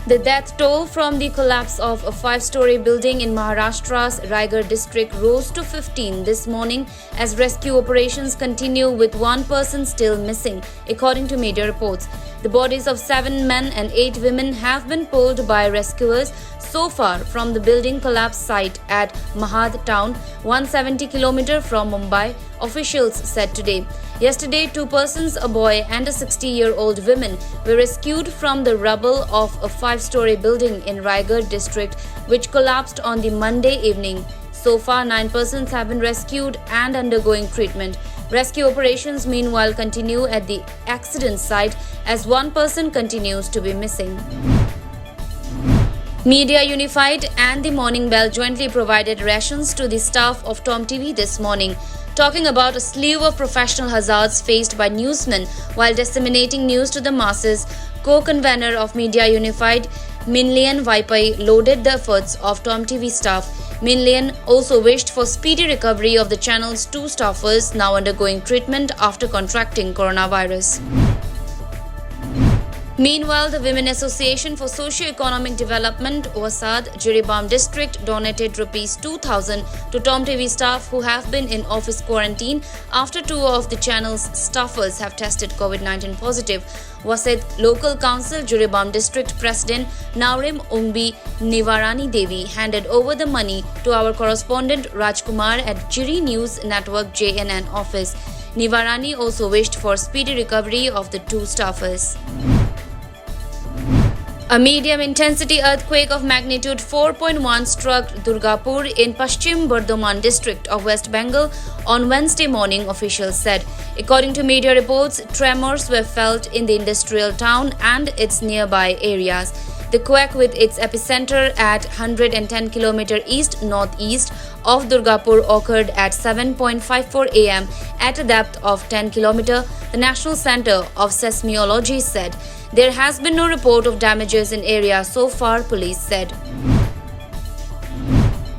The death toll from the collapse of a 5-story building in Maharashtra's RAIGAD district rose to 15 this morning as rescue operations continue with one person still missing, according to media reports. The bodies of 7 men and 8 women have been pulled by rescuers so far from the building collapse site at Mahad town, 170 km from Mumbai, officials said today. Yesterday, 2 persons, a boy and a 60-year-old woman, were rescued from the rubble of a 5-story building in RAIGAD district, which collapsed on the Monday evening. So far, 9 persons have been rescued and undergoing treatment. Rescue operations, meanwhile, continue at the accident site as 1 person continues to be missing. Media Unified and the Morning Bell jointly provided rations to the staff of TOMTV this morning, talking about a slew of professional hazards faced by newsmen while disseminating news to the masses. Co-convener of Media Unified, Minlian Vaipai, lauded the efforts of TOMTV staff. Minlian also wished for speedy recovery of the channel's 2 staffers now undergoing treatment after contracting coronavirus. Meanwhile, the Women Association for Socio-Economic Development, OASAD, Jiribam district donated Rs 2,000 to TOMTV staff who have been in office quarantine after 2 of the channel's staffers have tested COVID-19 positive. OASAD Local Council Jiribam District President Naurim Umbi Nivarani Devi handed over the money to our correspondent Rajkumar at Jiri News Network JNN office. Nivarani also wished for speedy recovery of the 2 staffers. A medium-intensity earthquake of magnitude 4.1 struck Durgapur in Paschim Bardhaman district of West Bengal on Wednesday morning, officials said. According to media reports, tremors were felt in the industrial town and its nearby areas. The quake, with its epicenter at 110 km east-northeast of Durgapur, occurred at 7:54 am at a depth of 10 km, the National Center of Seismology said. There has been no report of damages in area so far, police said.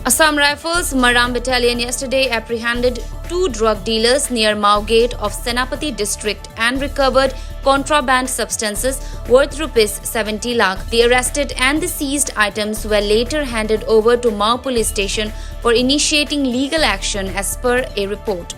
Assam Rifles Maram Battalion yesterday apprehended 2 drug dealers near Mao Gate of Senapati district and recovered contraband substances worth Rs 70 lakh. The arrested and the seized items were later handed over to Mao police station for initiating legal action as per a report.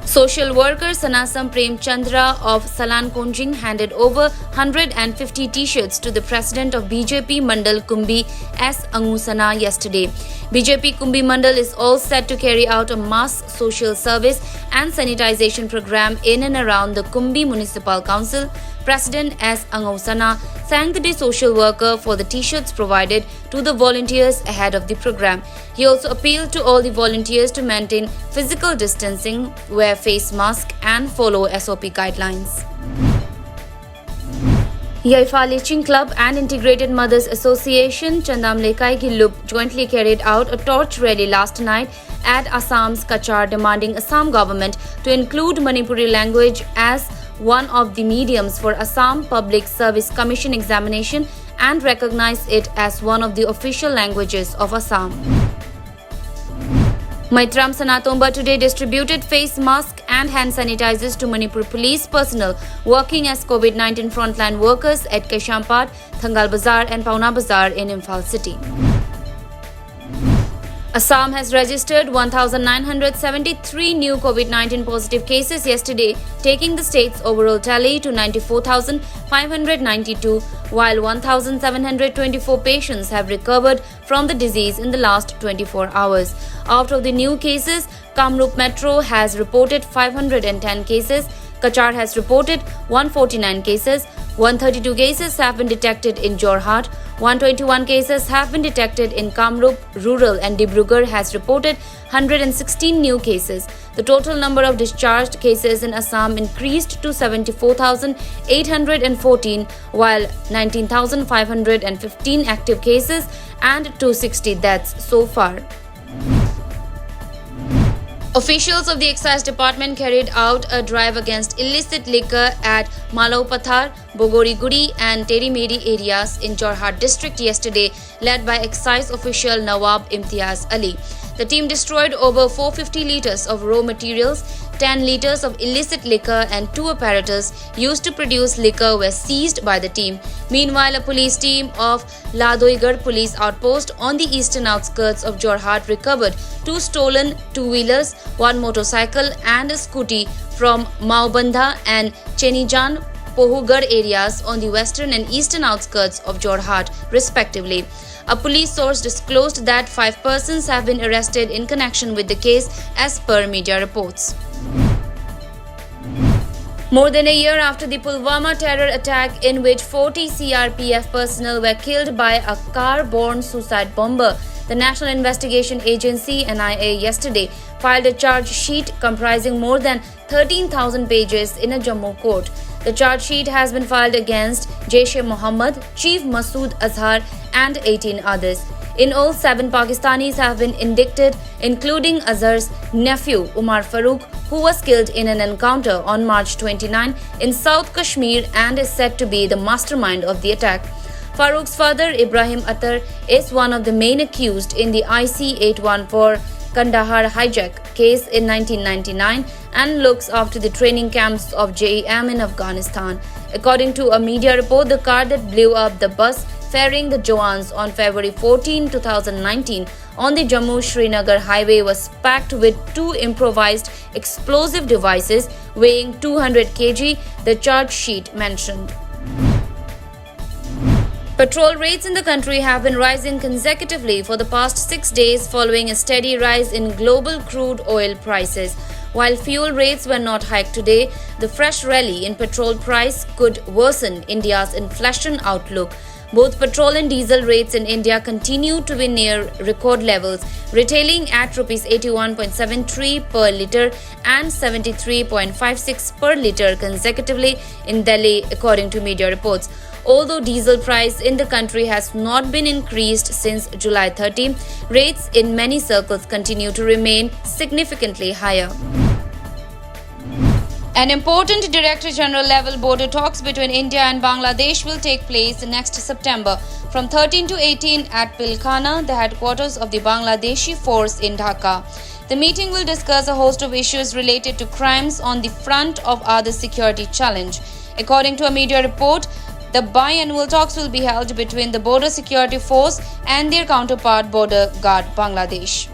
Social worker Sanasam Prem Chandra of Salan Konjing handed over 150 t-shirts to the president of BJP Mandal Kumbi S. Angusana yesterday. BJP Kumbi Mandal is all set to carry out a mass social service and sanitization program in and around the Kumbi Municipal Council. President S. Angusana thanked the social worker for the t-shirts provided to the volunteers ahead of the program. He also appealed to all the volunteers to maintain physical distancing, wear face mask and follow SOP guidelines. Yaifa Leaching Club and Integrated Mothers Association Chandam Lekai Gillup jointly carried out a torch rally last night at ASSAM'S Kachar, demanding Assam government to include Manipuri language as one of the mediums for Assam Public Service Commission examination and recognize it as one of the official languages of Assam. Maitram Sanatomba today distributed face masks and hand sanitizers to Manipur police personnel working as COVID-19 frontline workers at Kaishampad, Thangal Bazar and Pauna Bazar in Imphal city. Assam has registered 1,973 new COVID-19 positive cases yesterday, taking the state's overall tally to 94,592, while 1,724 patients have recovered from the disease in the last 24 hours. Out of the new cases, Kamrup Metro has reported 510 cases, Kachar has reported 149 cases, 132 cases have been detected in Jorhat, 121 cases have been detected in Kamrup Rural and Dibrugarh has reported 116 new cases. The total number of discharged cases in Assam increased to 74,814, while 19,515 active cases and 260 deaths so far. Officials of the Excise Department carried out a drive against illicit liquor at Malaupathar, Bogoriguri and Terimeri areas in Jorhat district yesterday, led by Excise official Nawab Imtiaz Ali. The team destroyed over 450 litres of raw materials, 10 liters of illicit liquor and 2 apparatus used to produce liquor were seized by the team. Meanwhile, a police team of RAIGAD police outpost on the eastern outskirts of Jorhat recovered 2 stolen two-wheelers, 1 motorcycle and a scooty from Maubandha and Chenijan Pohugarh areas on the western and eastern outskirts of Jorhat, respectively. A police source disclosed that 5 persons have been arrested in connection with the case as per media reports. More than a year after the Pulwama terror attack in which 40 CRPF personnel were killed by a car-borne suicide bomber, the National Investigation Agency (NIA) yesterday filed a charge sheet comprising more than 13,000 pages in a Jammu court. The charge sheet has been filed against Jaish-e-Mohammed, Chief Masood Azhar and 18 others. In all, 7 Pakistanis have been indicted, including Azhar's nephew Umar Farooq, who was killed in an encounter on March 29 in South Kashmir and is said to be the mastermind of the attack. Farooq's father, Ibrahim Attar, is one of the main accused in the IC 814 Kandahar hijack case in 1999 and looks after the training camps of JEM in Afghanistan. According to a media report, the car that blew up the bus ferrying the Jawans on February 14, 2019 on the Jammu-Srinagar highway was packed with 2 improvised explosive devices weighing 200 kg, the charge sheet mentioned. Petrol rates in the country have been rising consecutively for the past 6 days following a steady rise in global crude oil prices. While fuel rates were not hiked today, the fresh rally in petrol price could worsen India's inflation outlook. Both petrol and diesel rates in India continue to be near record levels, retailing at Rs 81.73 per litre and 73.56 per litre consecutively in Delhi, according to media reports. Although diesel price in the country has not been increased since July 30, rates in many circles continue to remain significantly higher. An important Director General level border talks between India and Bangladesh will take place next September from 13 to 18 at Pilkhana, the headquarters of the Bangladeshi force in Dhaka. The meeting will discuss a host of issues related to crimes on the front of other security challenge. According to a media report, the biannual talks will be held between the Border Security Force and their counterpart Border Guard Bangladesh.